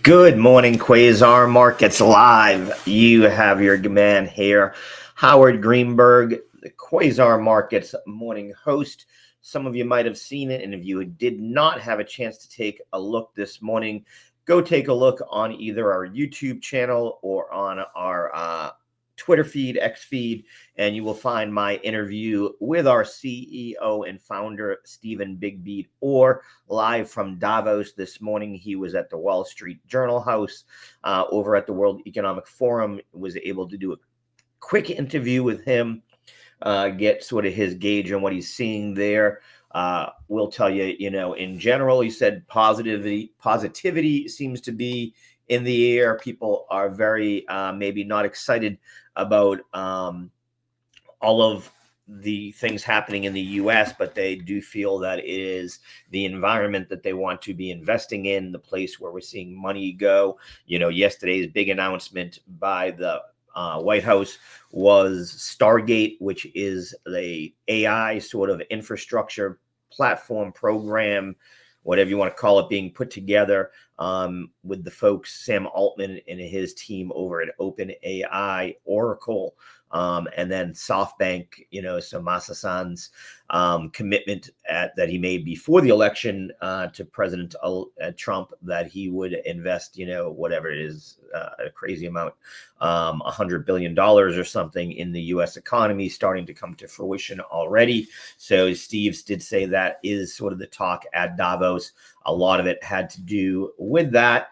Good morning, Quasar Markets Live. You have your man here, Howard Greenberg, the Quasar Markets morning host. Some of you might have seen it, and if you did not have a chance to take a look this morning, go take a look on either our YouTube channel or on our Twitter feed, X feed, and you will find my interview with our CEO and founder, Stephen Bigbeat, or live from Davos this morning. He was at the Wall Street Journal House over at the World Economic Forum, was able to do a quick interview with him, get sort of his gauge on what he's seeing there. We'll tell you, in general, he said positivity seems to be in the air. People are very maybe not excited about all of the things happening in the U.S., but they do feel that it is the environment that they want to be investing in, the place where we're seeing money go. Yesterday's big announcement by the White House was Stargate, which is the AI sort of infrastructure platform program, whatever you want to call it, being put together with the folks, Sam Altman and his team over at OpenAI, Oracle, and then SoftBank, so Masa-san's commitment that he made before the election to President Trump that he would invest, whatever it is, a crazy amount, $100 billion or something in the U.S. economy, starting to come to fruition already. So Steve did say that is sort of the talk at Davos. A lot of it had to do with that.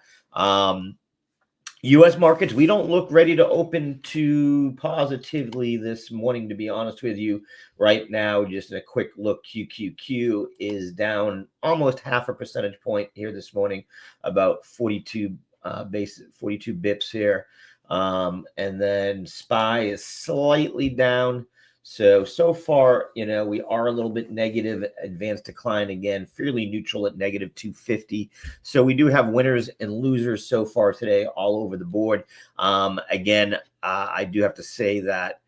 U.S. markets, we don't look ready to open too positively this morning, to be honest with you. Right now, just a quick look, QQQ is down almost half a percentage point here this morning, about 42 bips here. And then SPY is slightly down. So far, we are a little bit negative. Advanced decline, again, fairly neutral at negative 250. So we do have winners and losers so far today all over the board. Again, I do have to say that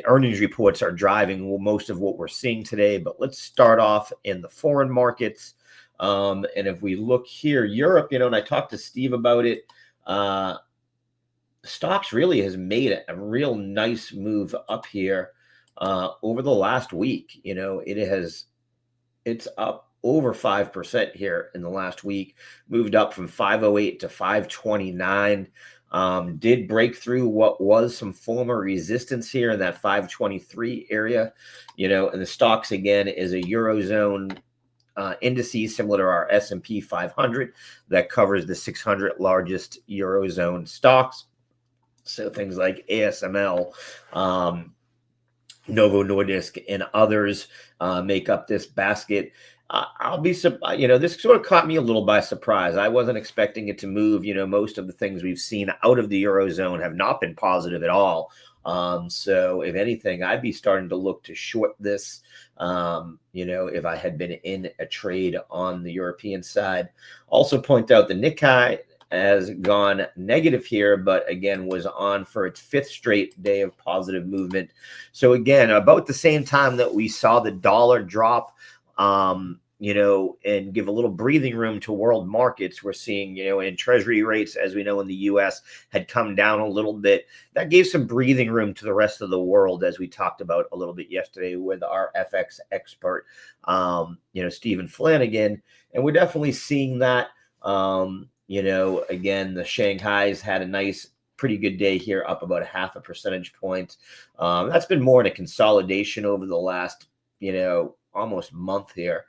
earnings reports are driving most of what we're seeing today. But let's start off in the foreign markets. And if we look here, Europe, and I talked to Steve about it, stocks really has made a real nice move up here. Over the last week, it's up over 5% here in the last week, moved up from 508 to 529, did break through what was some former resistance here in that 523 area, and the stocks again is a Eurozone indices similar to our S&P 500 that covers the 600 largest Eurozone stocks. So things like ASML, Novo Nordisk, and others make up this basket. I'll be surprised. This sort of caught me a little by surprise. I wasn't expecting it to move. Most of the things we've seen out of the Eurozone have not been positive at all. So if anything, I'd be starting to look to short this, if I had been in a trade on the European side. Also point out the Nikkei has gone negative here, but again, was on for its fifth straight day of positive movement. So again, about the same time that we saw the dollar drop, and give a little breathing room to world markets, we're seeing, in treasury rates, as we know in the U.S., had come down a little bit. That gave some breathing room to the rest of the world, as we talked about a little bit yesterday with our FX expert, Stephen Flanagan. And we're definitely seeing that. Again, the Shanghai's had a nice, pretty good day here, up about half a percentage point. That's been more in a consolidation over the last, almost month here.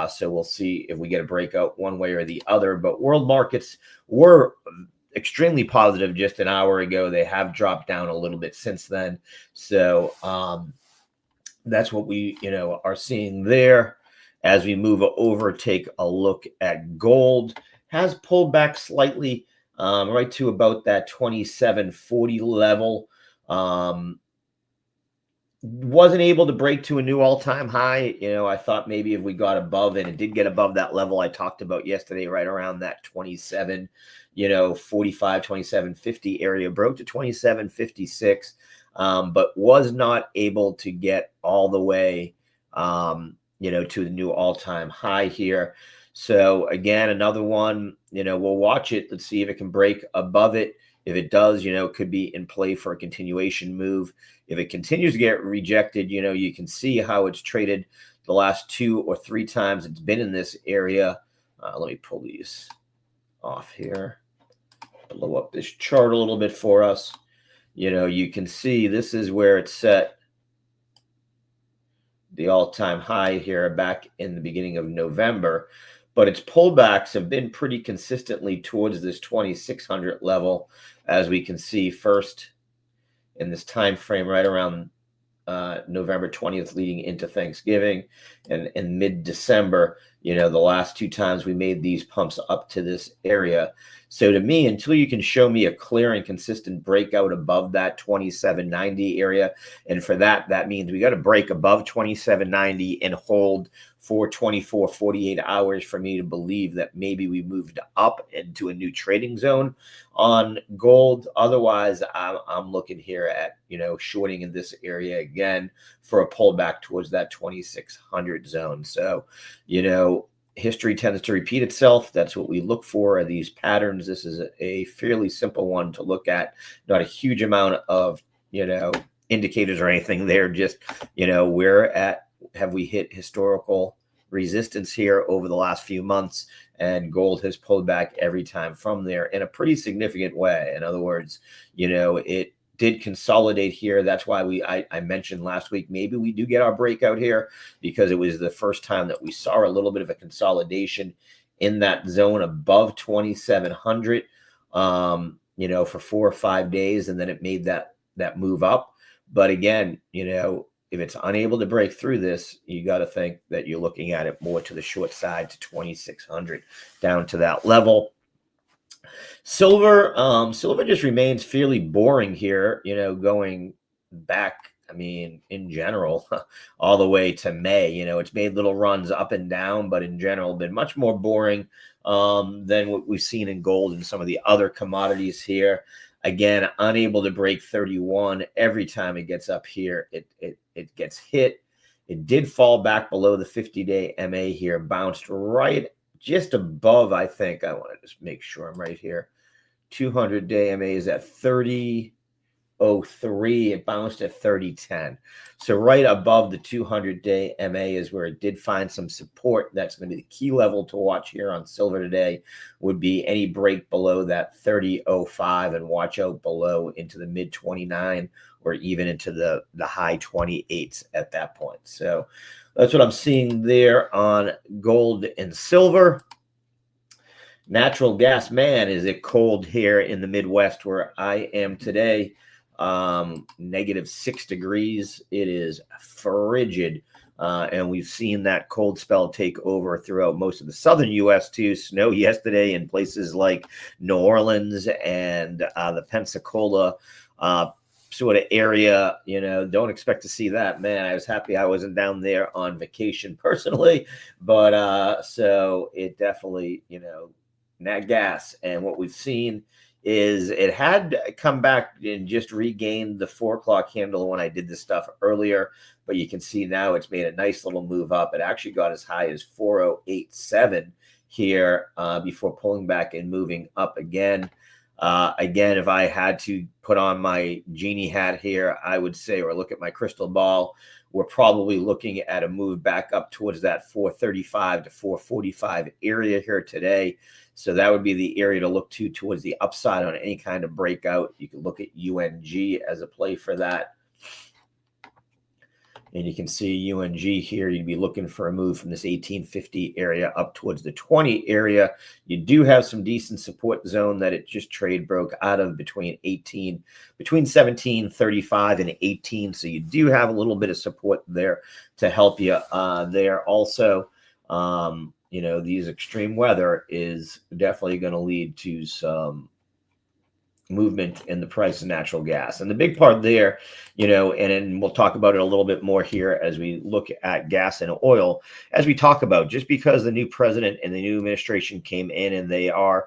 So we'll see if we get a breakout one way or the other. But world markets were extremely positive just an hour ago. They have dropped down a little bit since then. So that's what we, are seeing there. As we move over, take a look at gold. Has pulled back slightly, right to about that 2740 level. Wasn't able to break to a new all-time high. I thought maybe if we got above, and it did get above that level I talked about yesterday, right around that 27, 45, 2750 area, broke to 2756, but was not able to get all the way, to the new all-time high here. So again, another one, we'll watch it. Let's see if it can break above it. If it does, it could be in play for a continuation move. If it continues to get rejected, you can see how it's traded the last 2 or 3 times it's been in this area. Let me pull these off here, blow up this chart a little bit for us. You can see this is where it's set the all-time high here back in the beginning of November, but its pullbacks have been pretty consistently towards this 2600 level, as we can see first in this time frame right around November 20th leading into Thanksgiving, and in mid-December, the last 2 times we made these pumps up to this area. So to me, until you can show me a clear and consistent breakout above that 2790 area, and for that means we got to break above 2790 and hold for 24, 48 hours for me to believe that maybe we moved up into a new trading zone on gold. Otherwise, I'm looking here at, shorting in this area again for a pullback towards that 2600 zone. So, history tends to repeat itself. That's what we look for, are these patterns. This is a fairly simple one to look at. Not a huge amount of, indicators or anything there. Just, have we hit historical resistance here over the last few months, and gold has pulled back every time from there in a pretty significant way. In other words, it did consolidate here. That's why I mentioned last week, maybe we do get our breakout here, because it was the first time that we saw a little bit of a consolidation in that zone above 2700, for 4 or 5 days, and then it made that move up. But again, if it's unable to break through this, you got to think that you're looking at it more to the short side, to 2600, down to that level. Silver just remains fairly boring here, going back, in general, all the way to May. It's made little runs up and down, but in general, been much more boring than what we've seen in gold and some of the other commodities here. Again, unable to break 31. Every time it gets up here, it gets hit. It did fall back below the 50-day MA here, bounced right just above, I think. I want to just make sure I'm right here. 200-day MA is at 30.03. It bounced at 30.10. So right above the 200-day MA is where it did find some support. That's going to be the key level to watch here on silver today, would be any break below that 30.05, and watch out below into the mid 29 or even into the high 28s at that point. So that's what I'm seeing there on gold and silver. Natural gas, man, is it cold here in the Midwest where I am today. -6 degrees. It is frigid. And we've seen that cold spell take over throughout most of the southern U.S. too. Snow yesterday in places like New Orleans and the Pensacola sort of area. Don't expect to see that. Man, I was happy I wasn't down there on vacation personally. But so it definitely, nat gas. And what we've seen is it had come back and just regained the 4 o'clock handle when I did this stuff earlier. But you can see now it's made a nice little move up. It actually got as high as 408.7 here before pulling back and moving up again. Again, if I had to put on my genie hat here, I would say, or look at my crystal ball, we're probably looking at a move back up towards that 435 to 445 area here today. So that would be the area to look to towards the upside on any kind of breakout. You can look at UNG as a play for that. And you can see UNG here, you'd be looking for a move from this 1850 area up towards the 20 area. You do have some decent support zone that it just trade broke out of between 1735 and 18. So you do have a little bit of support there to help you there also. These extreme weather is definitely going to lead to some movement in the price of natural gas. And the big part there, and we'll talk about it a little bit more here as we look at gas and oil, as we talk about just because the new president and the new administration came in and they are,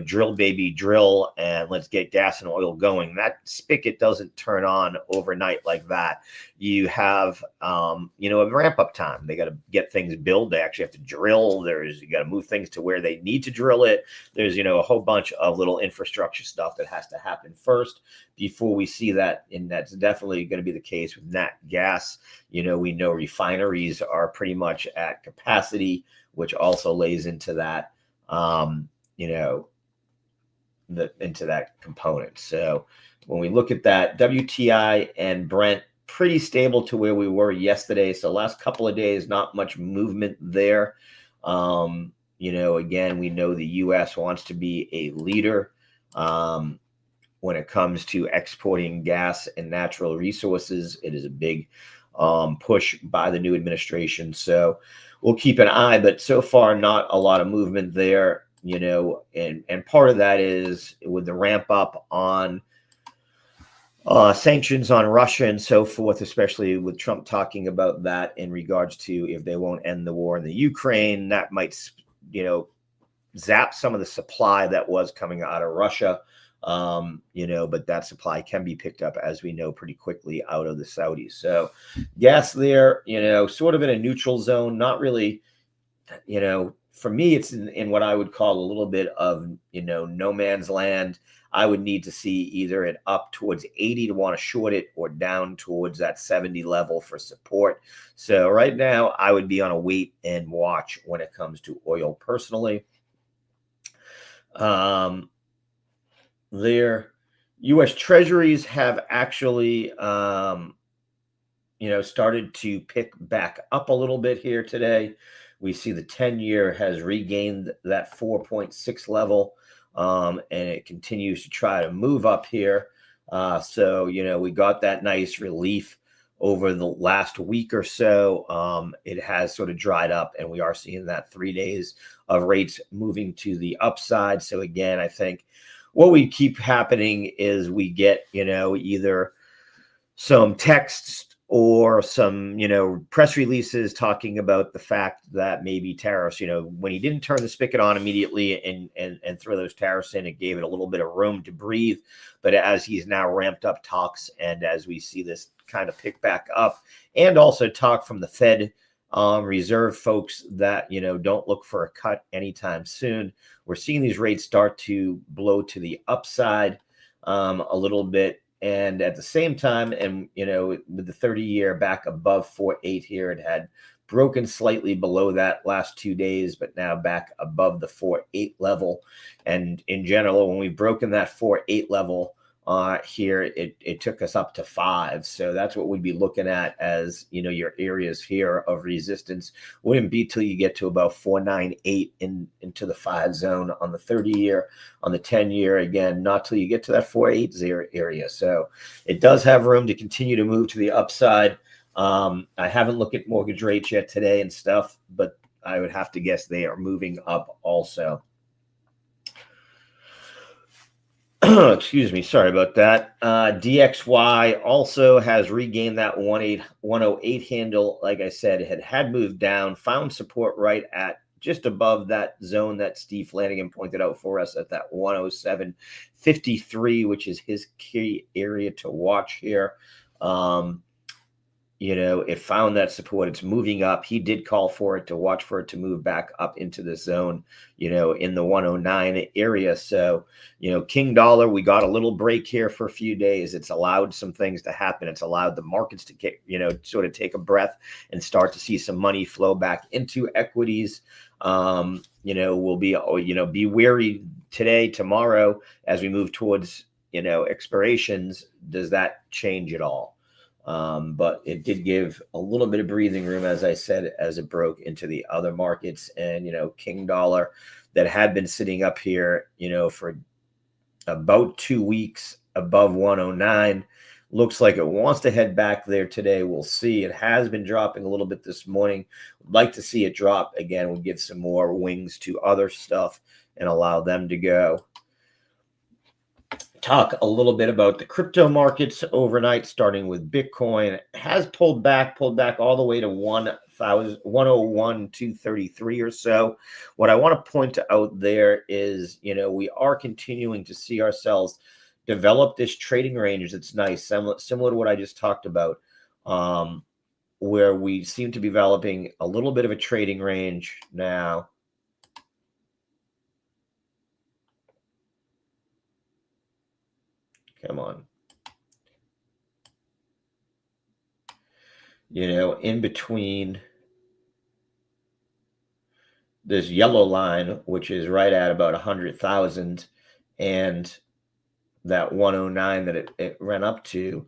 drill baby drill and let's get gas and oil going. That spigot doesn't turn on overnight like that. You have, a ramp up time. They got to get things built. They actually have to drill. You got to move things to where they need to drill it. There's, a whole bunch of little infrastructure stuff that has to happen first before we see that. And that's definitely going to be the case with nat gas. We know refineries are pretty much at capacity, which also lays into that, into that component. So when we look at that, WTI and Brent pretty stable to where we were yesterday. So last couple of days, not much movement there. Again, we know the U.S. wants to be a leader when it comes to exporting gas and natural resources. It is a big push by the new administration. So we'll keep an eye, but so far, not a lot of movement there, and part of that is with the ramp up on sanctions on Russia and so forth, especially with Trump talking about that in regards to if they won't end the war in the Ukraine, that might, zap some of the supply that was coming out of Russia. But that supply can be picked up, as we know, pretty quickly out of the Saudis. So gas there, sort of in a neutral zone, not really, for me, it's in what I would call a little bit of, no man's land. I would need to see either it up towards 80 to want to short it or down towards that 70 level for support. So right now I would be on a wait and watch when it comes to oil personally. Their U.S. Treasuries have actually, started to pick back up a little bit here today. We see the 10-year has regained that 4.6 level, and it continues to try to move up here. So, we got that nice relief over the last week or so. It has sort of dried up, and we are seeing that 3 days of rates moving to the upside. So again, I think what we keep happening is we get, either some texts or some, press releases talking about the fact that maybe tariffs, when he didn't turn the spigot on immediately and throw those tariffs in, it gave it a little bit of room to breathe. But as he's now ramped up talks and as we see this kind of pick back up and also talk from the Fed Reserve folks that, don't look for a cut anytime soon, we're seeing these rates start to blow to the upside a little bit. And at the same time, and, with the 30-year back above 4.8 here, it had broken slightly below that last 2 days, but now back above the 4.8 level. And in general, when we've broken that 4.8 level here, it took us up to 5. So that's what we'd be looking at as, your areas here of resistance. Wouldn't be till you get to about 4.98 into the 5 zone on the 30-year. On the 10-year, again, not till you get to that 4.80 area. So it does have room to continue to move to the upside. I haven't looked at mortgage rates yet today and stuff, but I would have to guess they are moving up also. Excuse me. Sorry about that. DXY also has regained that 108 handle. Like I said, it had moved down, found support right at just above that zone that Steve Flanagan pointed out for us at that 107.53, which is his key area to watch here. It found that support. It's moving up. He did call for it to watch for it to move back up into the zone, in the 109 area. So, King Dollar, we got a little break here for a few days. It's allowed some things to happen. It's allowed the markets to get, sort of take a breath and start to see some money flow back into equities. We'll be, be wary today, tomorrow, as we move towards, expirations. Does that change at all? But it did give a little bit of breathing room, as I said, as it broke into the other markets. And, King Dollar that had been sitting up here, for about 2 weeks above 109, looks like it wants to head back there today. We'll see. It has been dropping a little bit this morning. Would like to see it drop again. We'll give some more wings to other stuff and allow them to go. talk a little bit about the crypto markets overnight, starting with Bitcoin. It has pulled back all the way to 101,233 or so. What I want to point out there is, we are continuing to see ourselves develop this trading range that's nice, similar to what I just talked about, where we seem to be developing a little bit of a trading range now. Come on. In between this yellow line, which is right at about 100,000, and that 109 that it ran up to.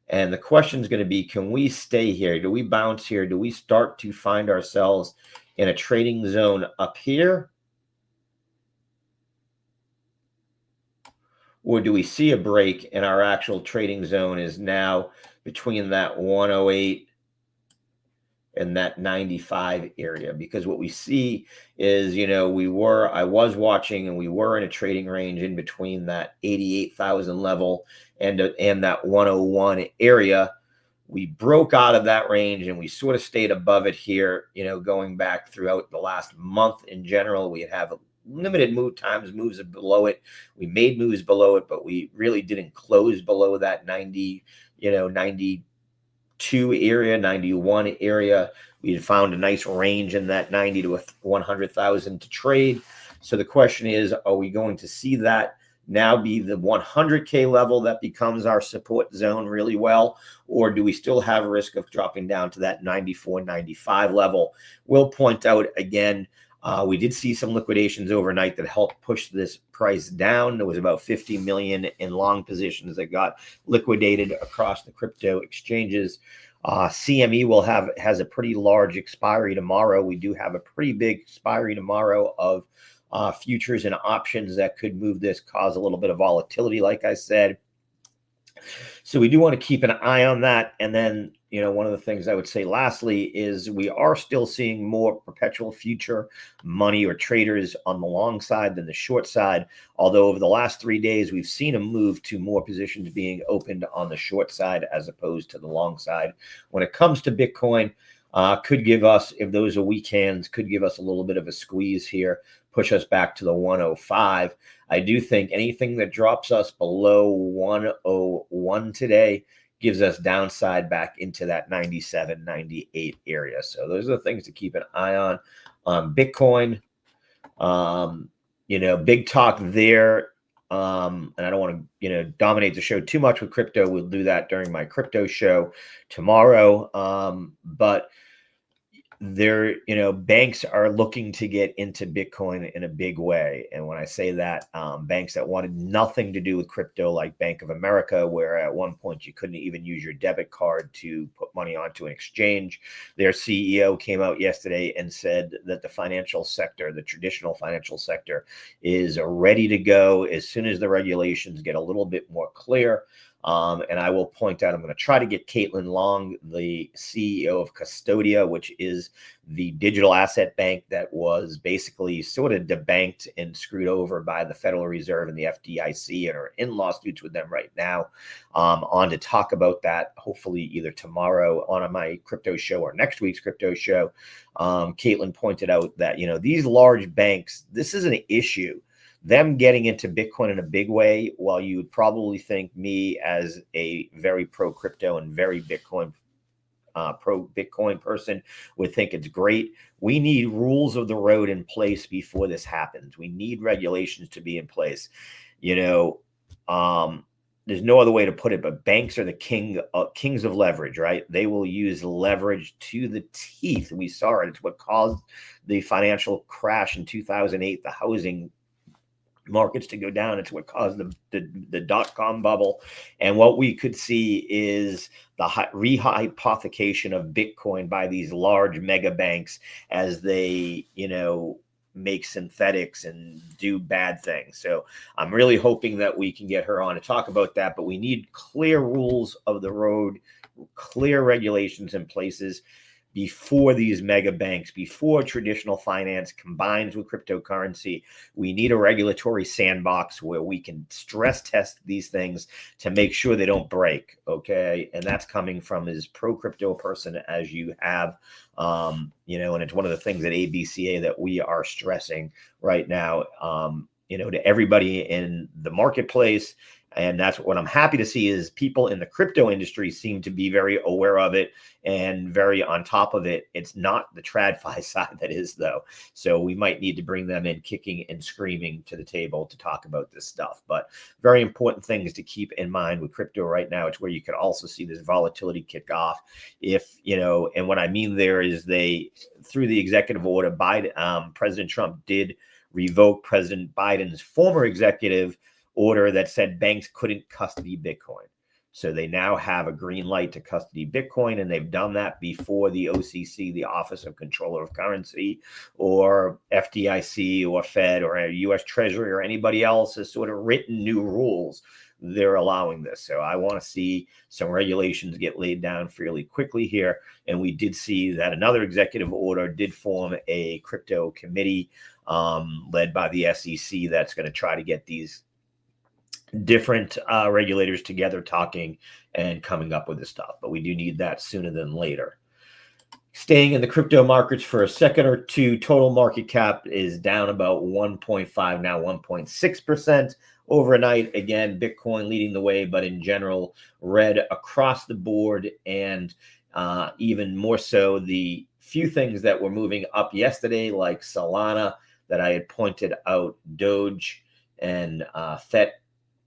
And the question is going to be, can we stay here? Do we bounce here? Do we start to find ourselves in a trading zone up here? Or do we see a break and our actual trading zone is now between that 108 and that 95 area? Because what we see is, I was watching and we were in a trading range in between that 88,000 level and that 101 area. We broke out of that range and we sort of stayed above it here, going back throughout the last month. In general, we have limited moves below it. We made moves below it, but we really didn't close below that 92 area, 91 area. We had found a nice range in that 90 to 100,000 to trade. So the question is, are we going to see that now be the 100K level that becomes our support zone really well? Or do we still have a risk of dropping down to that 94, 95 level? We'll point out again, we did see some liquidations overnight that helped push this price down. There was about 50 million in long positions that got liquidated across the crypto exchanges. CME has a pretty large expiry tomorrow. We do have a pretty big expiry tomorrow of futures and options that could move this, cause a little bit of volatility, like I said. So we do want to keep an eye on that. And then, one of the things I would say lastly is we are still seeing more perpetual future money or traders on the long side than the short side. Although over the last 3 days, we've seen a move to more positions being opened on the short side as opposed to the long side. When it comes to Bitcoin, could give us, if those are weak hands, could give us a little bit of a squeeze here, push us back to the 105. I do think anything that drops us below 101 today gives us downside back into that 97, 98 area. So those are the things to keep an eye on. Bitcoin, big talk there. And I don't want to, dominate the show too much with crypto. We'll do that during my crypto show tomorrow. But banks are looking to get into Bitcoin in a big way. And when I say that, banks that wanted nothing to do with crypto, like Bank of America, where at one point you couldn't even use your debit card to put money onto an exchange, their CEO came out yesterday and said that the financial sector, the traditional financial sector, is ready to go as soon as the regulations get a little bit more clear. And I will point out, I'm going to try to get Caitlin Long, the CEO of Custodia, which is the digital asset bank that was basically sort of debanked and screwed over by the Federal Reserve and the FDIC and are in lawsuits with them right now, on to talk about that, hopefully either tomorrow on my crypto show or next week's crypto show. Caitlin pointed out that, these large banks, this is an issue. Them getting into Bitcoin in a big way, while you would probably think me as a very pro crypto and very pro Bitcoin person would think it's great. We need rules of the road in place before this happens. We need regulations to be in place. There's no other way to put it, but banks are the kings of leverage, right? They will use leverage to the teeth. We saw it. It's what caused the financial crash in 2008, the housing markets to go down. It's what caused the dot-com bubble. And what we could see is the rehypothecation of Bitcoin by these large mega banks as they, make synthetics and do bad things. So I'm really hoping that we can get her on to talk about that, but we need clear rules of the road, clear regulations in places. before these mega banks, before traditional finance combines with cryptocurrency. We need a regulatory sandbox where we can stress test these things to make sure they don't break. Okay. And that's coming from as pro crypto person as you have. And it's one of the things at ABCA that we are stressing right now, to everybody in the marketplace. And that's what I'm happy to see is people in the crypto industry seem to be very aware of it and very on top of it. It's not the TradFi side that is, though. So we might need to bring them in kicking and screaming to the table to talk about this stuff. But very important things to keep in mind with crypto right now. It's where you could also see this volatility kick off. And what I mean there is through the executive order, President Trump did revoke President Biden's former executive order that said banks couldn't custody Bitcoin. So they now have a green light to custody Bitcoin, and they've done that before the OCC, the Office of Controller of Currency, or FDIC or Fed or U.S. Treasury or anybody else has sort of written new rules. They're allowing this. So I want to see some regulations get laid down fairly quickly here. And we did see that another executive order did form a crypto committee led by the SEC that's going to try to get these different regulators together talking and coming up with this stuff. But we do need that sooner than later. Staying in the crypto markets for a second or two, total market cap is down about 1.5, now 1.6% overnight. Again, Bitcoin leading the way, but in general, red across the board. And even more so, the few things that were moving up yesterday, like Solana that I had pointed out, Doge and FET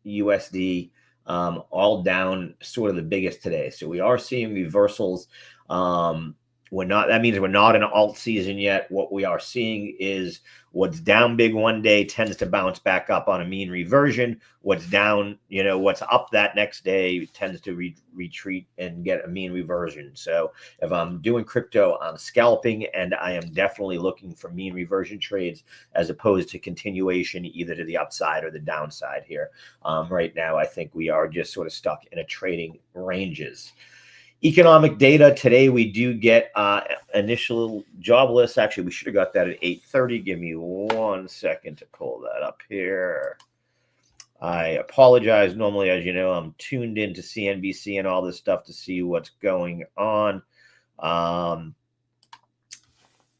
USD, all down sort of the biggest today. So we are seeing reversals. That means we're not in alt season yet. What we are seeing is what's down big one day tends to bounce back up on a mean reversion. What's down, what's up that next day tends to retreat and get a mean reversion. So if I'm doing crypto, I'm scalping, and I am definitely looking for mean reversion trades as opposed to continuation either to the upside or the downside here. Right now, I think we are just sort of stuck in a trading ranges. Economic data today, we do get initial job list. Actually, we should have got that at 8:30. Give me 1 second to pull that up here. I apologize. Normally, as you know, I'm tuned into CNBC and all this stuff to see what's going on.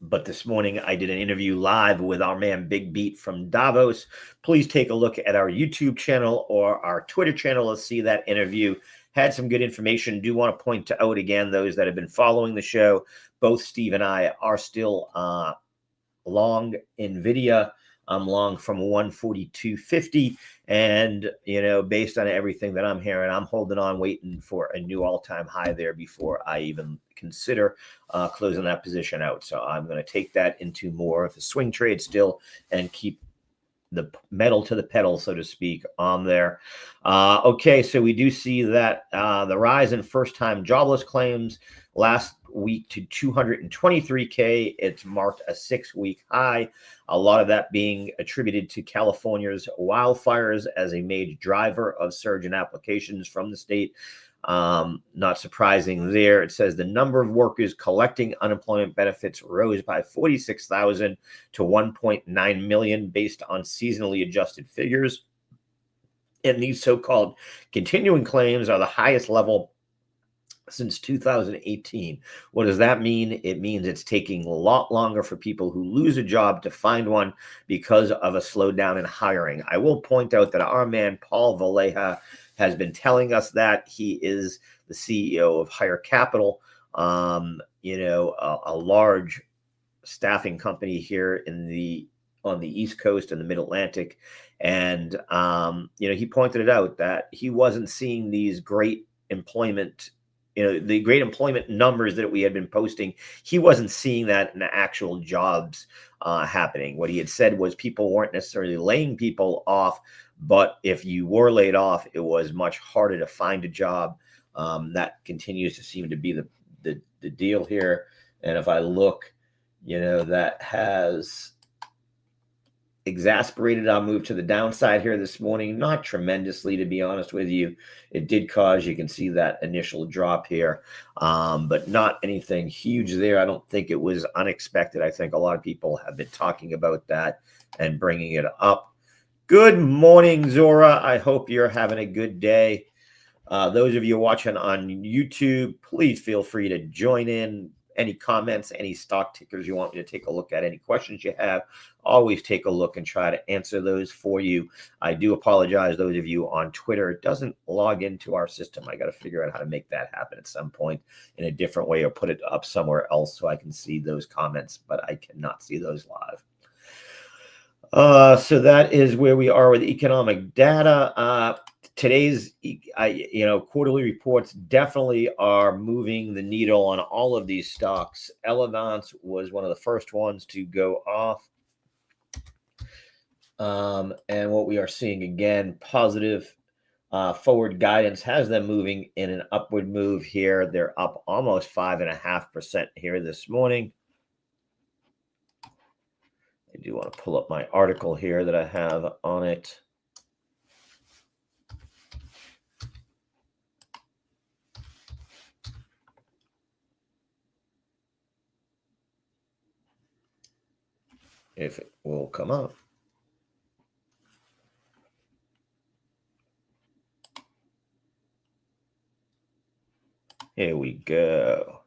But this morning, I did an interview live with our man Big Beat from Davos. Please take a look at our YouTube channel or our Twitter channel to see that interview. Had some good information. Do want to point out again, those that have been following the show, both Steve and I are still long NVIDIA. I'm long from 142.50. And, based on everything that I'm hearing, I'm holding on, waiting for a new all-time high there before I even consider closing that position out. So I'm going to take that into more of a swing trade still and keep the metal to the pedal, so to speak, on there. Okay, so we do see that the rise in first-time jobless claims last week to 223K. It's marked a 6-week high. A lot of that being attributed to California's wildfires as a major driver of surge in applications from the state. Not surprising there. It says the number of workers collecting unemployment benefits rose by 46,000 to 1.9 million based on seasonally adjusted figures. And these so-called continuing claims are the highest level since 2018. What does that mean? It means it's taking a lot longer for people who lose a job to find one because of a slowdown in hiring. I will point out that our man Paul Valleja has been telling us that. He is the CEO of Hire Capital, a large staffing company here on the East Coast and the Mid-Atlantic. And, he pointed it out that he wasn't seeing these great employment, the great employment numbers that we had been posting. He wasn't seeing that in the actual jobs happening. What he had said was people weren't necessarily laying people off, but if you were laid off, it was much harder to find a job. That continues to seem to be the deal here. And if I look, that has exasperated our move to the downside here this morning. Not tremendously, to be honest with you. It did cause, you can see that initial drop here, but not anything huge there. I don't think it was unexpected. I think a lot of people have been talking about that and bringing it up. Good morning, Zora. I hope you're having a good day. Those of you watching on YouTube, please feel free to join in. Any comments, any stock tickers you want me to take a look at, any questions you have, always take a look and try to answer those for you. I do apologize, those of you on Twitter. It doesn't log into our system. I got to figure out how to make that happen at some point in a different way, or put it up somewhere else so I can see those comments, but I cannot see those live. So that is where we are with economic data. Today's quarterly reports definitely are moving the needle on all of these stocks. Elevance was one of the first ones to go off. And what we are seeing again, positive forward guidance has them moving in an upward move here. They're up almost 5.5% here this morning. I do want to pull up my article here that I have on it. If it will come up. Here we go.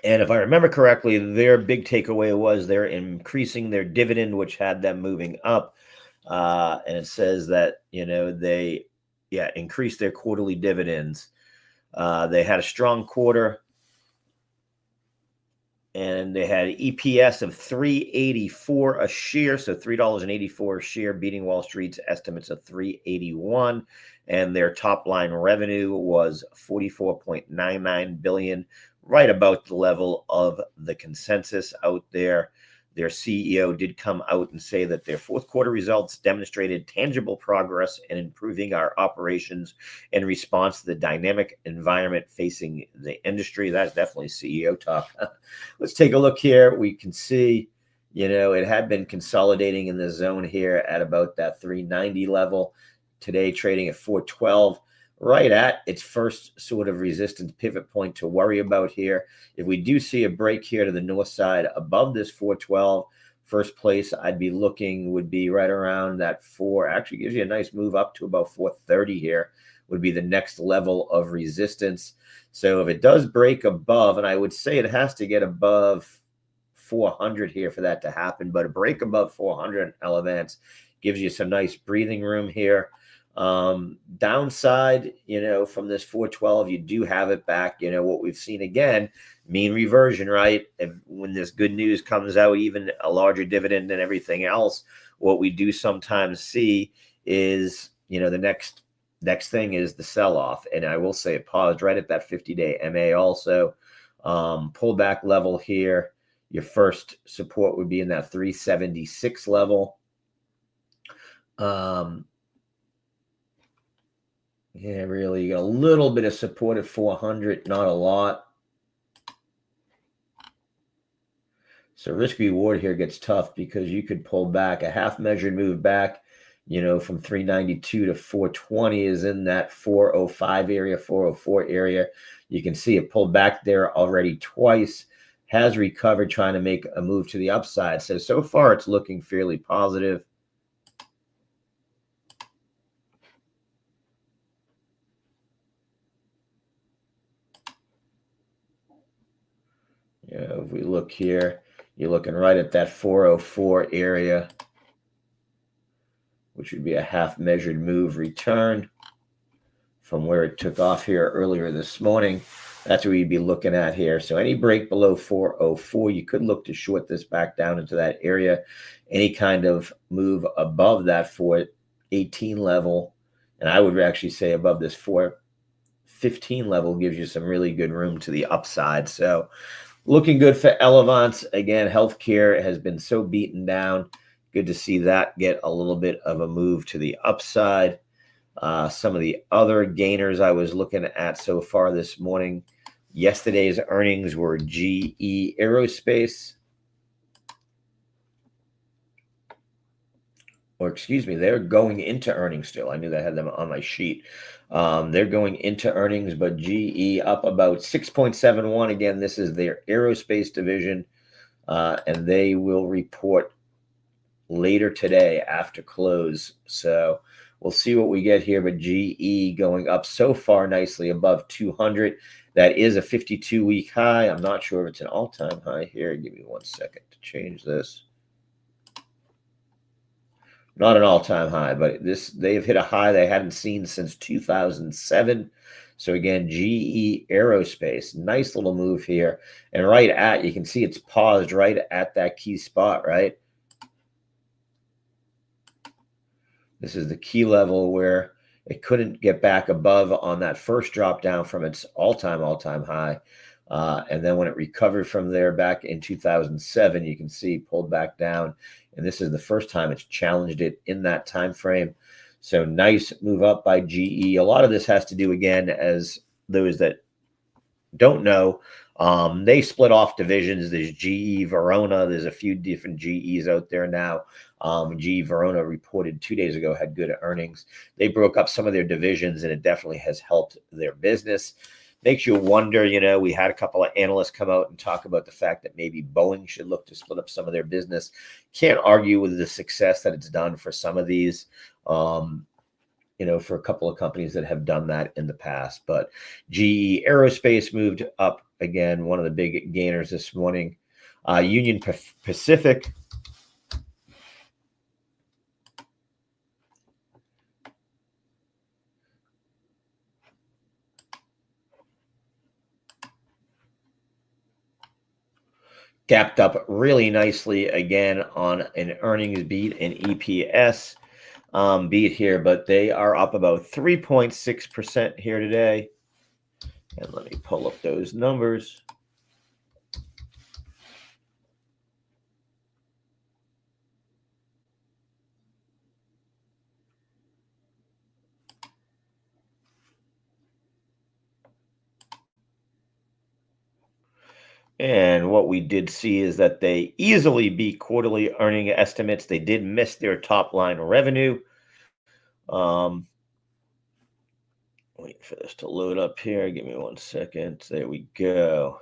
And if I remember correctly, their big takeaway was they're increasing their dividend, which had them moving up. And it says that, they increased their quarterly dividends. They had a strong quarter, and they had EPS of $3.84 a share, so $3.84 a share, beating Wall Street's estimates of $3.81. And their top line revenue was $44.99 billion, right about the level of the consensus out there. Their CEO did come out and say that their fourth quarter results demonstrated tangible progress in improving our operations in response to the dynamic environment facing the industry. That's definitely CEO talk. Let's take a look here. We can see, it had been consolidating in the zone here at about that 390 level. Today trading at 412. Right at its first sort of resistance pivot point to worry about here. If we do see a break here to the north side above this 412, first place I'd be looking would be right around that 4. Actually gives you a nice move up to about 430 here, would be the next level of resistance. So if it does break above, and I would say it has to get above 400 here for that to happen, but a break above 400 Elevance gives you some nice breathing room here. Downside, from this 412, you do have it back. What we've seen again, mean reversion, right? When this good news comes out, even a larger dividend and everything else, what we do sometimes see is, the next thing is the sell-off. And I will say it paused right at that 50-day MA also. Pullback level here. Your first support would be in that 376 level. Yeah, really, you got a little bit of support at 400, not a lot. So risk reward here gets tough because you could pull back a half measured move back, from 392 to 420 is in that 405 area, 404 area. You can see it pulled back there already twice, has recovered, trying to make a move to the upside. So far it's looking fairly positive. If we look here, you're looking right at that 404 area, which would be a half measured move return from where it took off here earlier this morning. That's what you'd be looking at here. So any break below 404, you could look to short this back down into that area. Any kind of move above that 418 level, and I would actually say above this 415 level, gives you some really good room to the upside. So looking good for Elevance. Again, healthcare has been so beaten down. Good to see that get a little bit of a move to the upside. Some of the other gainers I was looking at so far this morning. Yesterday's earnings were GE Aerospace. or excuse me, they're going into earnings still. I knew that I had them on my sheet. They're going into earnings, but GE up about 6.71. Again, this is their aerospace division, and they will report later today after close. So we'll see what we get here. But GE going up so far nicely above 200. That is a 52-week high. I'm not sure if it's an all-time high here. Give me 1 second to change this. Not an all-time high, but they've hit a high they hadn't seen since 2007. So again, GE Aerospace, nice little move here. And you can see it's paused right at that key spot, right? This is the key level where it couldn't get back above on that first drop down from its all-time high. And then when it recovered from there back in 2007, you can see pulled back down. And this is the first time it's challenged it in that time frame. So nice move up by GE. A lot of this has to do, again, as those that don't know, they split off divisions. There's GE Verona. There's a few different GEs out there now. GE Verona reported 2 days ago, had good earnings. They broke up some of their divisions, and it definitely has helped their business. Makes you wonder, we had a couple of analysts come out and talk about the fact that maybe Boeing should look to split up some of their business. Can't argue with the success that it's done for some of these, for a couple of companies that have done that in the past. But GE Aerospace moved up again, one of the big gainers this morning. Union Pacific. Gapped up really nicely again on an earnings beat and EPS beat here, but they are up about 3.6% here today. And let me pull up those numbers. And what we did see is that they easily beat quarterly earning estimates. They did miss their top line revenue. Wait for this to load up here. Give me 1 second. There we go.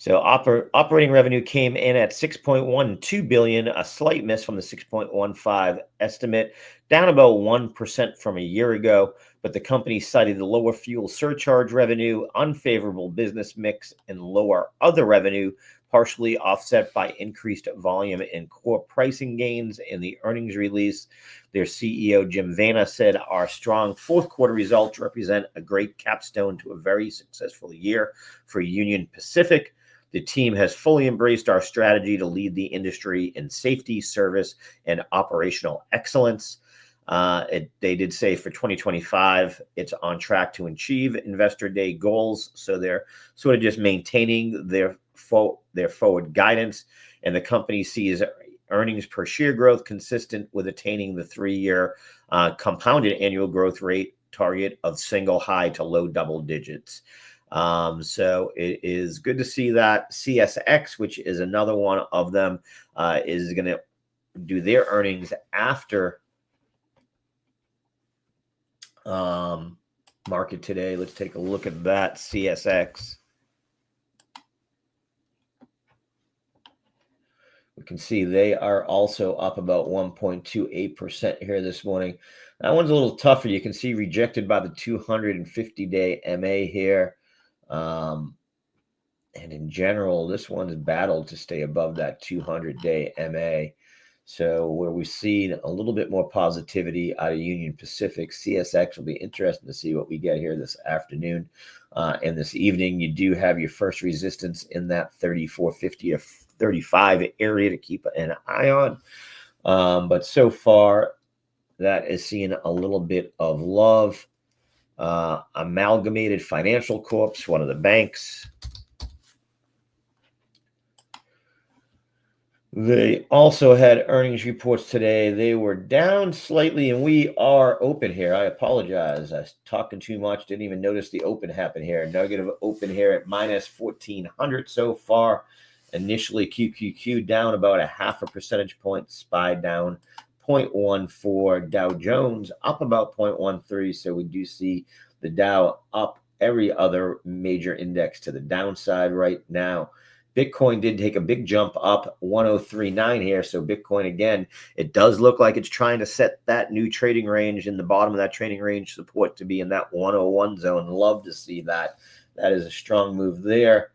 So operating revenue came in at $6.12 billion, a slight miss from the 6.15 estimate, down about 1% from a year ago. But the company cited the lower fuel surcharge revenue, unfavorable business mix, and lower other revenue, partially offset by increased volume and core pricing gains. In the earnings release, their CEO, Jim Vanna, said, "Our strong fourth quarter results represent a great capstone to a very successful year for Union Pacific. The team has fully embraced our strategy to lead the industry in safety, service, and operational excellence." They did say for 2025, it's on track to achieve Investor Day goals. So they're sort of just maintaining their forward guidance. And the company sees earnings per share growth consistent with attaining the 3-year compounded annual growth rate target of single high to low double digits. So it is good to see that CSX, which is another one of them, is going to do their earnings after market today. Let's take a look at that CSX. We can see they are also up about 1.28% here this morning. That one's a little tougher. You can see rejected by the 250-day MA here. And in general, this one's battled to stay above that 200-day MA. So where we've seen a little bit more positivity out of Union Pacific, CSX will be interesting to see what we get here this afternoon. And this evening, you do have your first resistance in that 34.50 to 35 area to keep an eye on. But so far, that is seeing a little bit of love. Amalgamated Financial Corp, one of the banks. They also had earnings reports today. They were down slightly, and we are open here. I apologize. I was talking too much. Didn't even notice the open happen here. Negative open here at minus 1,400 so far. Initially, QQQ down about a half a percentage point. SPY down 0.14. Dow Jones up about 0.13. So we do see the Dow up every other major index to the downside right now. Bitcoin did take a big jump up 1039 here. So Bitcoin, again, it does look like it's trying to set that new trading range in the bottom of that trading range support to be in that 101 zone. Love to see that. That is a strong move there.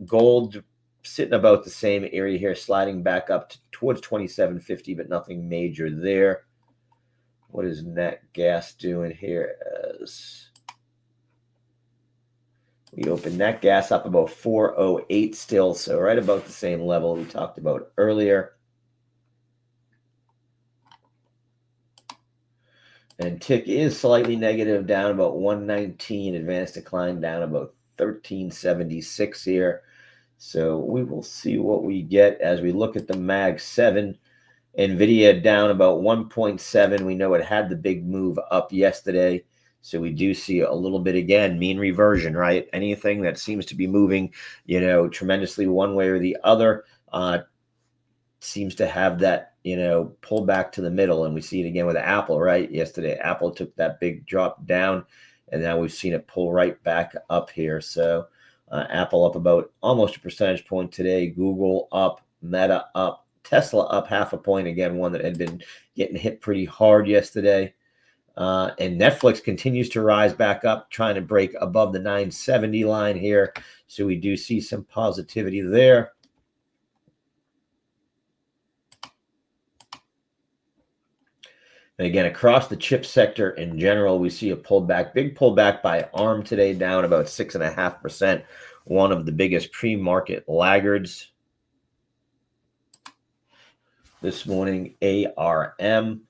Gold sitting about the same area here, sliding back up towards 2750, but nothing major there. What is net gas doing here? As we open net gas up about 408 still, so right about the same level we talked about earlier. And tick is slightly negative, down about 119. Advanced decline down about 1376 here. So we will see what we get as we look at the Mag 7. NVIDIA down about 1.7. We know it had the big move up yesterday. So we do see a little bit, again, mean reversion, right? Anything that seems to be moving, tremendously one way or the other seems to have that, pull back to the middle. And we see it again with Apple, right? Yesterday, Apple took that big drop down, and now we've seen it pull right back up here. So Apple up about almost a percentage point today. Google up, Meta up, Tesla up 0.5 point. Again, one that had been getting hit pretty hard yesterday. And Netflix continues to rise back up, trying to break above the 970 line here. So we do see some positivity there. And again, across the chip sector in general, we see a pullback, big pullback by ARM today, down about 6.5%. One of the biggest pre-market laggards this morning, ARM.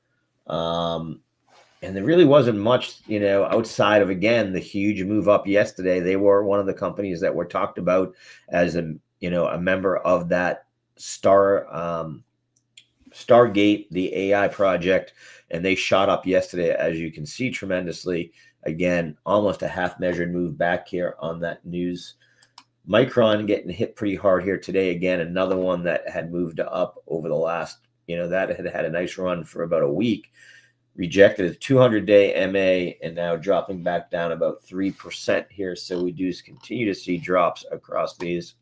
And there really wasn't much, outside of, again, the huge move up yesterday. They were one of the companies that were talked about as a member of that Stargate, the AI project, and they shot up yesterday, as you can see, tremendously. Again, almost a half measured move back here on that news. Micron getting hit pretty hard here today. Again, another one that had moved up over the last, that had a nice run for about a week. Rejected a 200-day MA and now dropping back down about 3% here. So we do continue to see drops across these.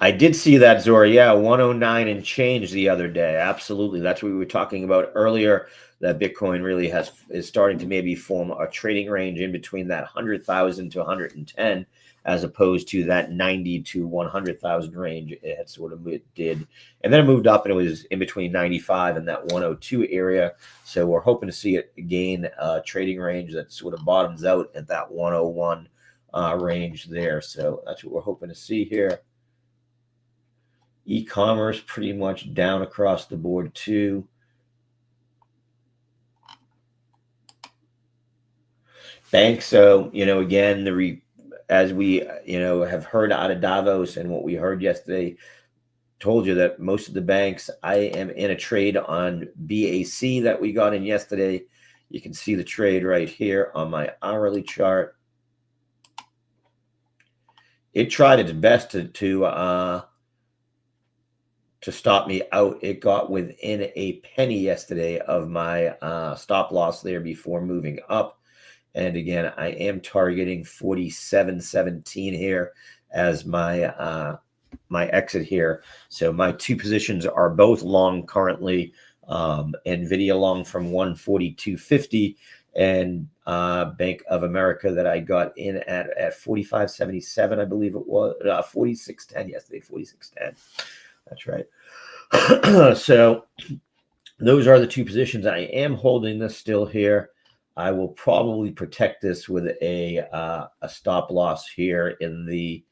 I did see that, Zora. Yeah, 109 and change the other day. Absolutely. That's what we were talking about earlier, that Bitcoin really is starting to maybe form a trading range in between that 100,000 to 110, as opposed to that 90 to 100,000 range it had sort of did. And then it moved up and it was in between 95 and that 102 area. So we're hoping to see it gain a trading range that sort of bottoms out at that 101 range there. So that's what we're hoping to see here. E-commerce pretty much down across the board too. Banks, so, again, as we, have heard out of Davos and what we heard yesterday, told you that most of the banks, I am in a trade on BAC that we got in yesterday. You can see the trade right here on my hourly chart. It tried its best to stop me out. It got within a penny yesterday of my stop loss there before moving up. And again, I am targeting 47.17 here as my my exit here. So my two positions are both long currently. NVIDIA long from 142.50 and Bank of America that I got in at 45.77, I believe it was 46.10 yesterday, 46.10. That's right. So those are the two positions. I am holding this still here. I will probably protect this with a stop loss here in the,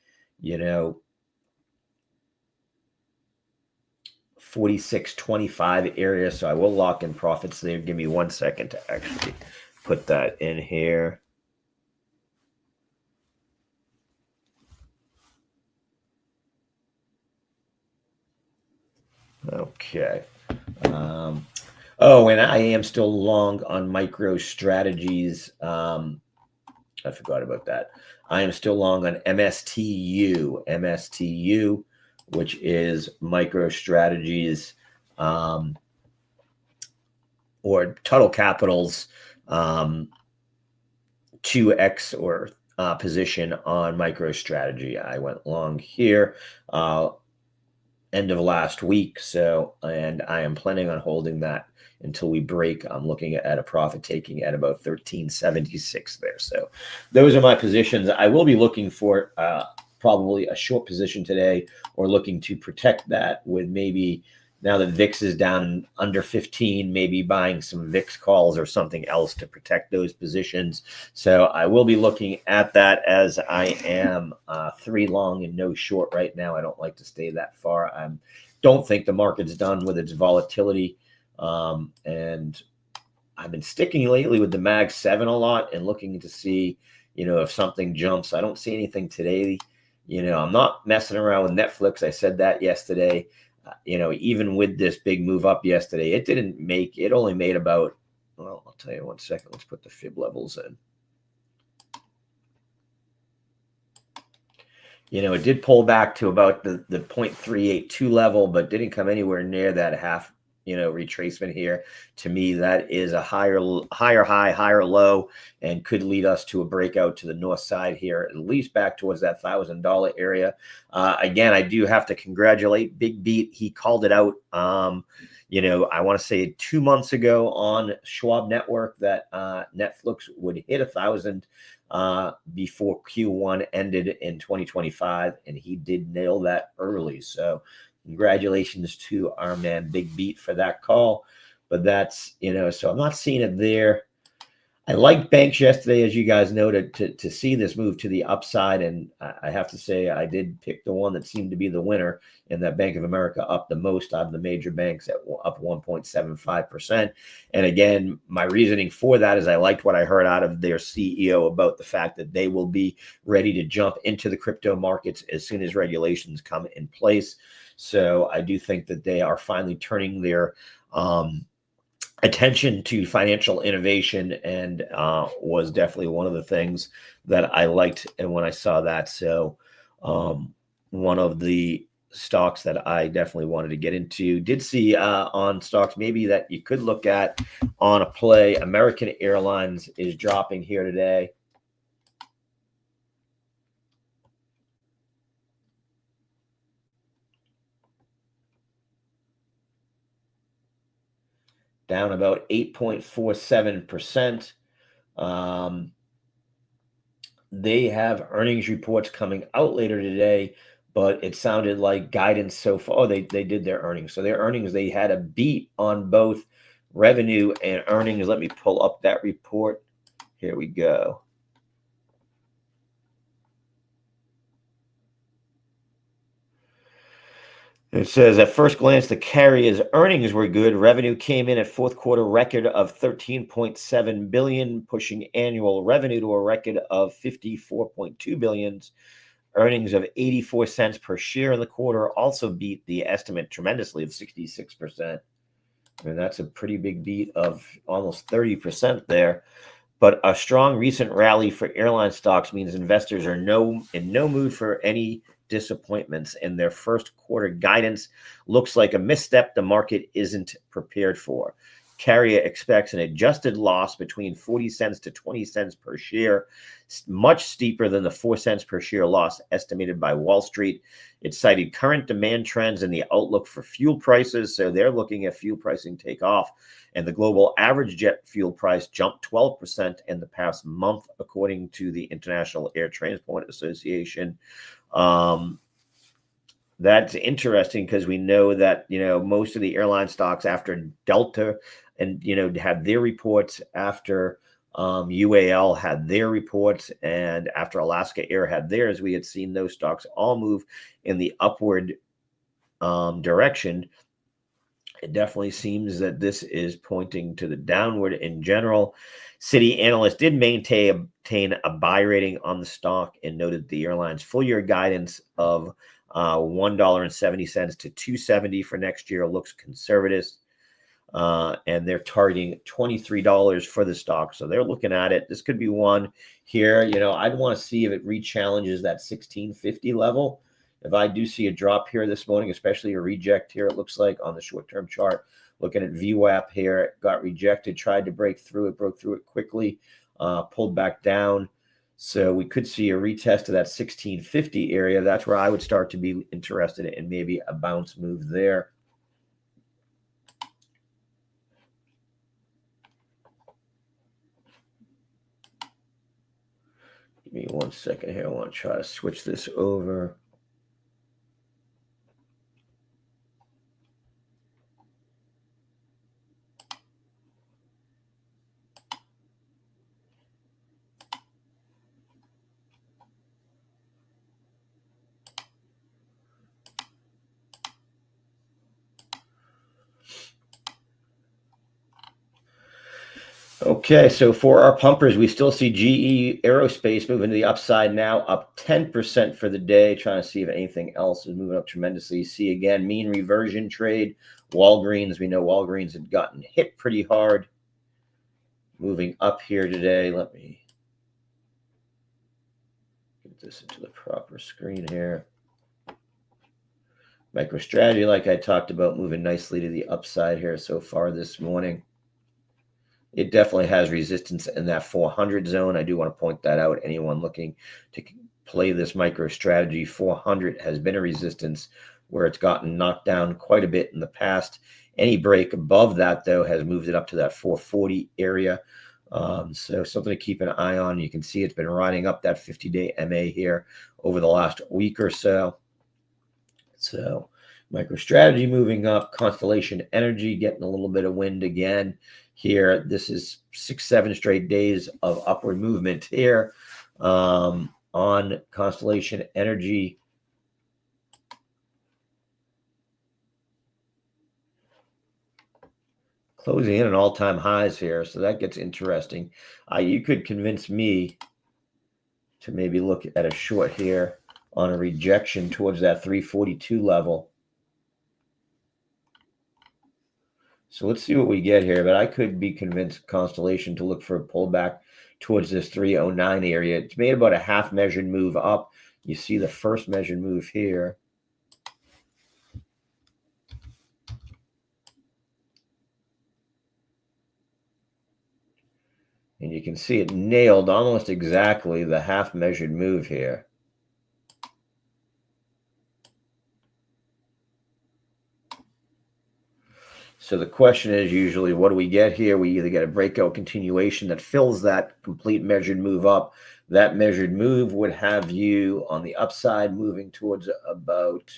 46.25 area. So I will lock in profits there. Give me 1 second to actually put that in here. Okay. And I am still long on MicroStrategies. I forgot about that. I am still long on MSTU. MSTU, which is MicroStrategy's or Total Capital's 2x or position on MicroStrategy. I went long here end of last week, and I am planning on holding that until we break. I'm looking at a profit taking at about 1376 there. So those are my positions. I will be looking for probably a short position today, or looking to protect that with maybe, now that VIX is down under 15, maybe buying some VIX calls or something else to protect those positions. So I will be looking at that, as I am 3 long and no short right now. I don't like to stay that far. I don't think the market's done with its volatility. And I've been sticking lately with the Mag 7 a lot and looking to see, if something jumps. I don't see anything today. I'm not messing around with Netflix. I said that yesterday. Even with this big move up yesterday, it only made about, well, I'll tell you 1 second. Let's put the fib levels in. It did pull back to about the 0.382 level, but didn't come anywhere near that half, retracement here. To me, that is a higher high, higher low, and could lead us to a breakout to the north side here, at least back towards that $1,000 area. Again, I do have to congratulate Big Beat. He called it out, I want to say 2 months ago on Schwab Network that Netflix would hit 1,000 before Q1 ended in 2025, and he did nail that early. So congratulations to our man Big Beat for that call. But that's, so I'm not seeing it there. I liked banks yesterday, as you guys know, to see this move to the upside. And I have to say, I did pick the one that seemed to be the winner, and that Bank of America up the most out of the major banks, at up 1.75%. And again, my reasoning for that is I liked what I heard out of their CEO about the fact that they will be ready to jump into the crypto markets as soon as regulations come in place. So I do think that they are finally turning their attention to financial innovation, and was definitely one of the things that I liked. And when I saw that, so one of the stocks that I definitely wanted to get into, did see on stocks maybe that you could look at on a play. American Airlines is dropping here today. Down about 8.47%. They have earnings reports coming out later today, but it sounded like guidance so far. Oh, they did their earnings. So their earnings, they had a beat on both revenue and earnings. Let me pull up that report. Here we go. It says, at first glance, the carrier's earnings were good. Revenue came in at fourth quarter record of $13.7 billion, pushing annual revenue to a record of $54.2 billion. Earnings of 84 cents per share in the quarter also beat the estimate tremendously of 66%. I mean, that's a pretty big beat of almost 30% there. But a strong recent rally for airline stocks means investors are in no mood for any disappointments, and their first quarter guidance looks like a misstep the market isn't prepared for. Carrier expects an adjusted loss between 40 cents to 20 cents per share, much steeper than the 4 cents per share loss estimated by Wall Street. It cited current demand trends and the outlook for fuel prices, so they're looking at fuel pricing take off. And the global average jet fuel price jumped 12% in the past month, according to the International Air Transport Association. That's interesting, because we know that, most of the airline stocks after Delta and, had their reports, after UAL had their reports, and after Alaska Air had theirs, we had seen those stocks all move in the upward direction. It definitely seems that this is pointing to the downward in general. Citi analysts did maintain a buy rating on the stock and noted the airline's full year guidance of $1.70 to $2.70 for next year looks conservative. And they're targeting $23 for the stock. So they're looking at it. This could be one here. I'd want to see if it re-challenges that 1650 level. If I do see a drop here this morning, especially a reject here, it looks like on the short-term chart, looking at VWAP here, it got rejected, tried to break through it, broke through it quickly, pulled back down. So we could see a retest of that 1650 area. That's where I would start to be interested in maybe a bounce move there. Give me 1 second here. I want to try to switch this over. Okay, so for our pumpers, we still see GE Aerospace moving to the upside now, up 10% for the day. Trying to see if anything else is moving up tremendously. See again, mean reversion trade. Walgreens, we know Walgreens had gotten hit pretty hard. Moving up here today. Let me get this into the proper screen here. MicroStrategy, like I talked about, moving nicely to the upside here so far this morning. It definitely has resistance in that 400 zone. I do want to point that out. Anyone looking to play this MicroStrategy, 400 has been a resistance where it's gotten knocked down quite a bit in the past. Any break above that, though, has moved it up to that 440 area. So something to keep an eye on. You can see it's been riding up that 50-day MA here over the last week or so. So MicroStrategy moving up. Constellation Energy getting a little bit of wind again here. This is 6-7 straight days of upward movement here on Constellation Energy. Closing in at all-time highs here, so that gets interesting. You could convince me to maybe look at a short here on a rejection towards that 342 level. So let's see what we get here, but I could be convinced Constellation to look for a pullback towards this 309 area. It's made about a half measured move up. You see the first measured move here. And you can see it nailed almost exactly the half measured move here. So the question is usually, what do we get here? We either get a breakout continuation that fills that complete measured move up. That measured move would have you on the upside moving towards about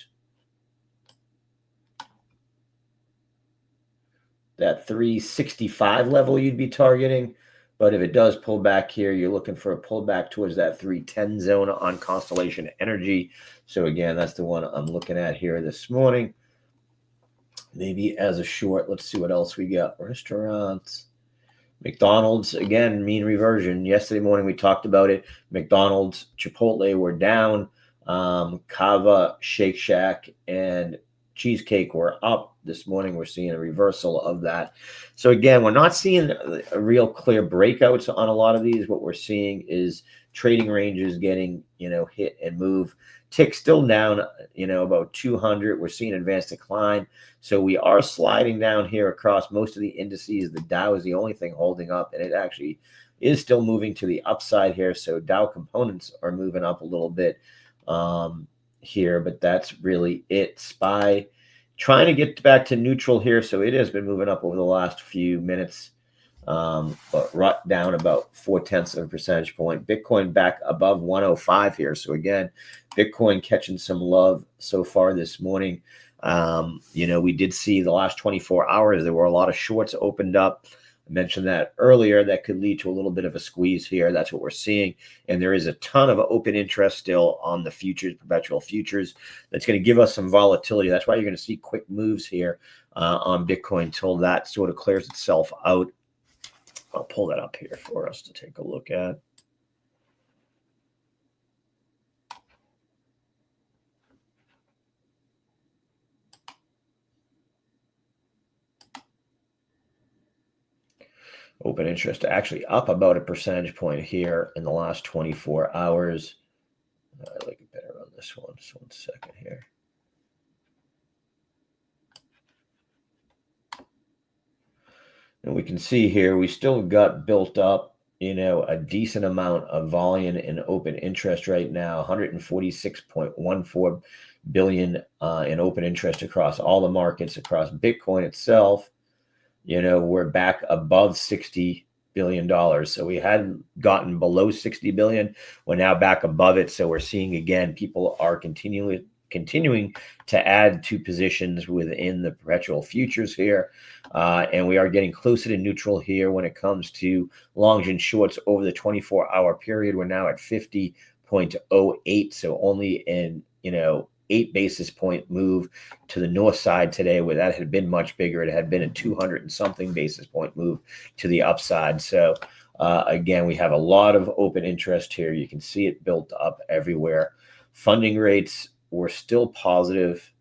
that 365 level you'd be targeting. But if it does pull back here, you're looking for a pullback towards that 310 zone on Constellation Energy. So again, that's the one I'm looking at here this morning. Maybe as a short. Let's see what else we got. Restaurants. McDonald's, again, mean reversion. Yesterday morning we talked about it. McDonald's, Chipotle were down. Kava, Shake Shack, and Cheesecake were up. This morning we're seeing a reversal of that. So again, we're not seeing a real clear breakouts on a lot of these. What we're seeing is trading ranges getting, hit and move. Tick still down, about 200. We're seeing advanced decline. So we are sliding down here across most of the indices. The Dow is the only thing holding up, and it actually is still moving to the upside here. So Dow components are moving up a little bit here, but that's really it. SPY trying to get back to neutral here. So it has been moving up over the last few minutes, but down about 0.4 of a percentage point. Bitcoin back above 105 here. So again, Bitcoin catching some love so far this morning. We did see the last 24 hours, there were a lot of shorts opened up. I mentioned that earlier. That could lead to a little bit of a squeeze here. That's what we're seeing. And there is a ton of open interest still on the futures, perpetual futures. That's going to give us some volatility. That's why you're going to see quick moves here on Bitcoin until that sort of clears itself out. I'll pull that up here for us to take a look at. Open interest actually up about a percentage point here in the last 24 hours. I like it better on this one. Just one second here. And we can see here, we still got built up, a decent amount of volume in open interest right now, 146.14 billion in open interest across all the markets. Across Bitcoin itself, we're back above $60 billion. So we hadn't gotten below 60 billion. We're now back above it. So we're seeing, again, people are continuing to add to positions within the perpetual futures here. And we are getting closer to neutral here when it comes to longs and shorts over the 24-hour period. We're now at 50.08. So only in, 8 basis point move to the north side today, where that had been much bigger. It had been a 200 and something basis point move to the upside. So again, we have a lot of open interest here. You can see it built up everywhere. Funding rates were still positive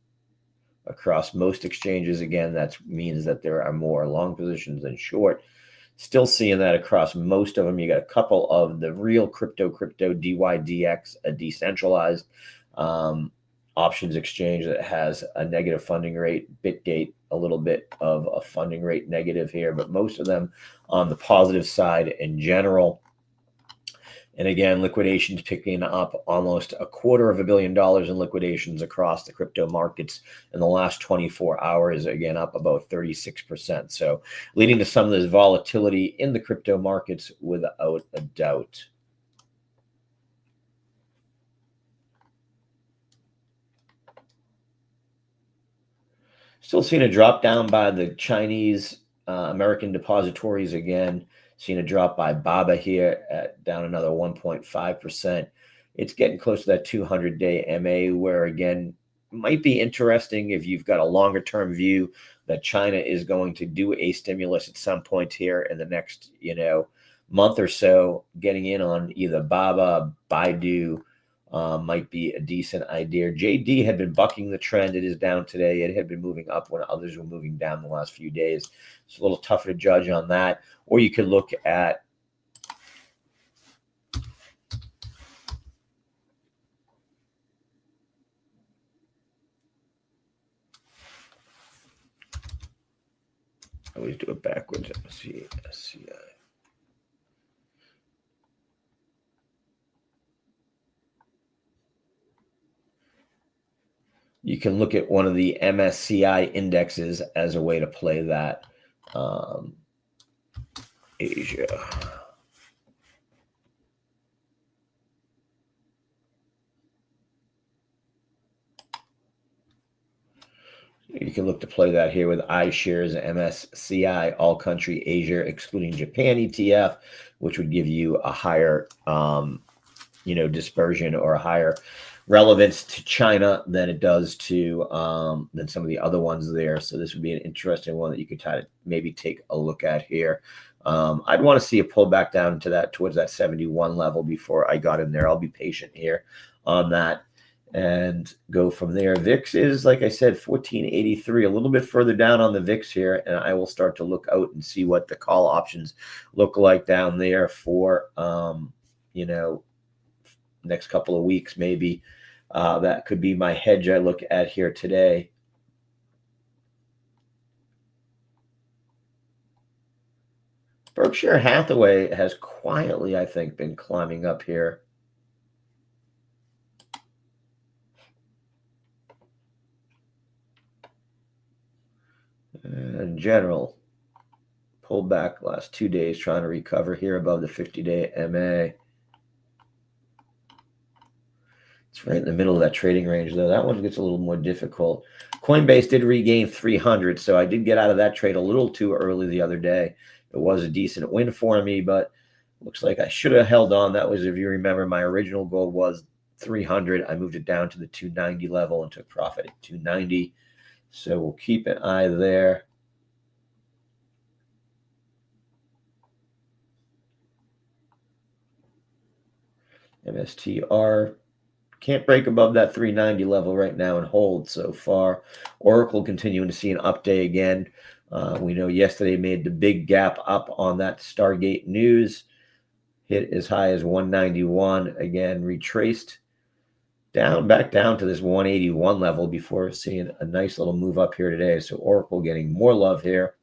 across most exchanges. Again, that means that there are more long positions than short. Still seeing that across most of them. You got a couple of the real crypto, DYDX, a decentralized options exchange that has a negative funding rate. Bitgate, a little bit of a funding rate negative here, but most of them on the positive side in general. And again, liquidations picking up almost $250 million in liquidations across the crypto markets in the last 24 hours, again, up about 36%. So leading to some of this volatility in the crypto markets without a doubt. Still seeing a drop down by the Chinese American depositories again. Seeing a drop by BABA here at down another 1.5%. It's getting close to that 200-day MA, where again, might be interesting if you've got a longer term view that China is going to do a stimulus at some point here in the next, month or so. Getting in on either BABA, Baidu, might be a decent idea. JD had been bucking the trend. It is down today. It had been moving up when others were moving down the last few days. It's a little tougher to judge on that. Or you could look at I always do it backwards. SCI. You can look at one of the MSCI indexes as a way to play that. Asia. You can look to play that here with iShares MSCI All Country Asia, excluding Japan ETF, which would give you a higher, dispersion or a higher relevance to China than it does to than some of the other ones there. So this would be an interesting one that you could maybe take a look at here. I'd want to see a pullback down to towards that 71 level before I got in there. I'll be patient here on that and go from there. VIX is, like I said, 1483, a little bit further down on the VIX here, and I will start to look out and see what the call options look like down there for, next couple of weeks, maybe. That could be my hedge I look at here today. Berkshire Hathaway has quietly, I think, been climbing up here. In general, pulled back last 2 days, trying to recover here above the 50-day MA. It's right in the middle of that trading range, though. That one gets a little more difficult. Coinbase did regain 300, so I did get out of that trade a little too early the other day. It was a decent win for me, but looks like I should have held on. That was, if you remember, my original goal was 300. I moved it down to the 290 level and took profit at 290. So we'll keep an eye there. MSTR can't break above that 390 level right now and hold so far. Oracle continuing to see an up day again. We know yesterday made the big gap up on that Stargate news. Hit as high as 191. Again, retraced back down to this 181 level before seeing a nice little move up here today. So Oracle getting more love here.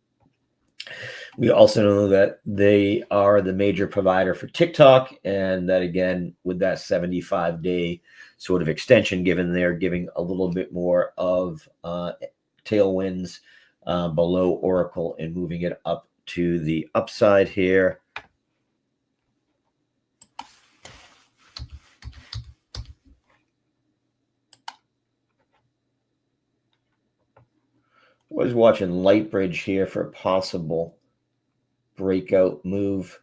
We also know that they are the major provider for TikTok, and that again, with that 75-day sort of extension, given they're giving a little bit more of tailwinds below Oracle and moving it up to the upside here. Was watching Lightbridge here for a possible breakout move.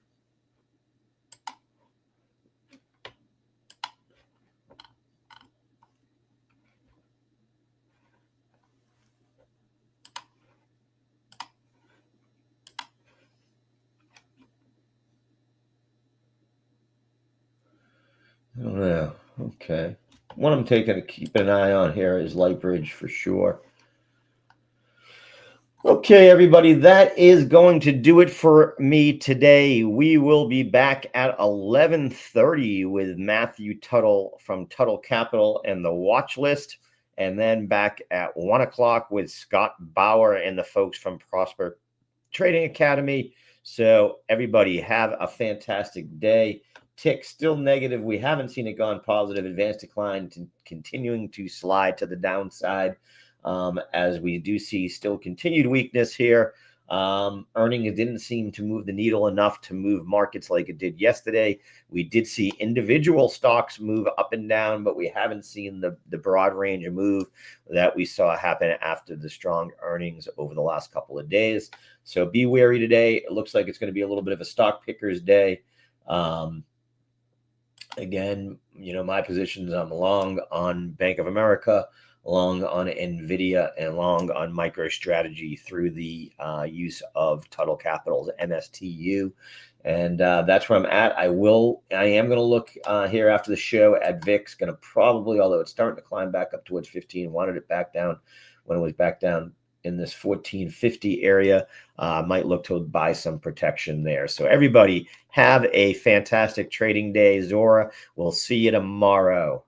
I don't know. Okay. One I'm keeping an eye on here is Lightbridge for sure. Okay, everybody, that is going to do it for me today. We will be back at 11:30 with Matthew Tuttle from Tuttle Capital and the Watch List, and then back at 1 o'clock with Scott Bauer and the folks from Prosper Trading Academy. So everybody have a fantastic day. Tick still negative. We haven't seen it gone positive. Advanced decline continuing to slide to the downside. As we do see still continued weakness here. Earnings didn't seem to move the needle enough to move markets like it did yesterday. We did see individual stocks move up and down, but we haven't seen the broad range of move that we saw happen after the strong earnings over the last couple of days. So be wary today. It looks like it's going to be a little bit of a stock picker's day. Again, my positions, I'm long on Bank of America, long on NVIDIA, and long on MicroStrategy through the use of Tuttle Capital's MSTU. And that's where I'm at. I am going to look here after the show at VIX. Going to probably, although it's starting to climb back up towards 15, wanted it back down when it was back down in this 1450 area. Might look to buy some protection there. So everybody have a fantastic trading day. Zora, we'll see you tomorrow.